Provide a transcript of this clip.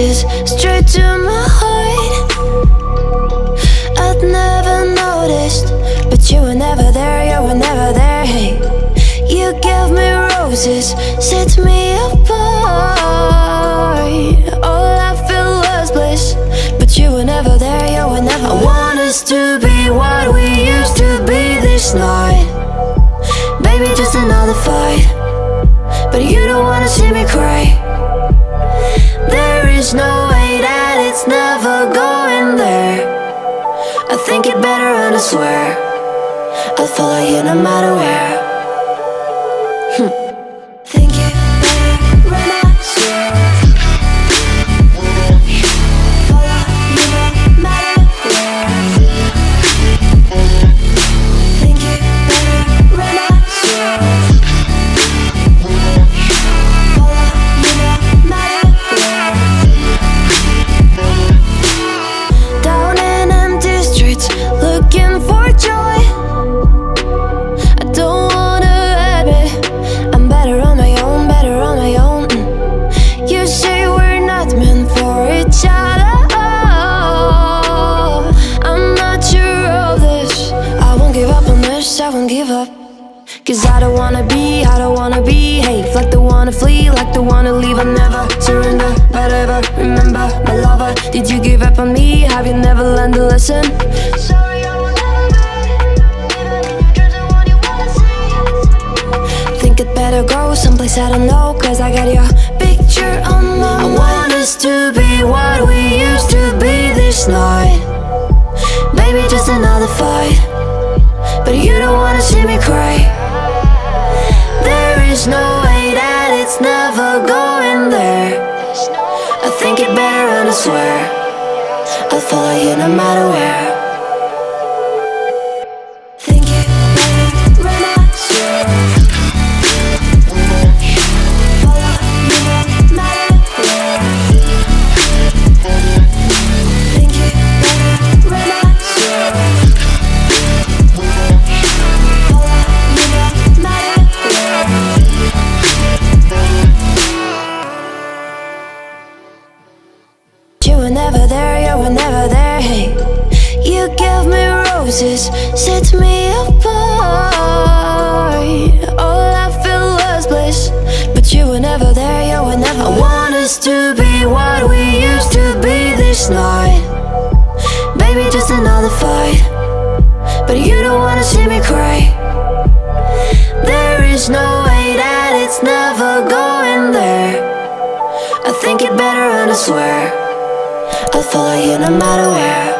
roses straight to my heart. I'd never noticed, but you were never there, you were never there. Hey, you gave me roses, set me apart. All I felt was bliss, but you were never there, you were never there. I want us to be what we used to be this night. Baby, just another fight, but you don't wanna see me cry. There is no way that it's never going there. I think it better and I swear I'll follow you no matter where. Think it better and I swear follow you no matter where. Think it better and I swear follow you no matter where. Down in empty streets, looking for joy. I don't wanna admit I'm better on my own, better on my own. You say we're not meant for each other. I'm not sure of this. I won't give up on this, I won't give up. Cause I don't wanna be, I don't wanna behave like the wanna flee, like the wanna leave. I'll never surrender, but ever remember my lover. Did you give up on me? Have you never learned a lesson? Sorry, I will never be, even in your dreams and what you wanna see. Think it better go someplace I don't know, cause I got your picture on my mind. I want us to be what we used to be this night. Baby, just another fight, but you don't wanna see me cry. There is no way that it's never going there. I think it better and I swear I'll follow you no matter where. Think it better and I swear follow you no matter where. Think it better and I swear follow you no matter where. You were never there, you were never there. Hey, you gave me roses, set me apart. All I felt was bliss, but you were never there, you were never there. I want us to be what we used to be this night. Baby, just another fight, but you don't wanna see me cry. There is no way that it's never going there. I think it better and I swear I'll follow you no matter where.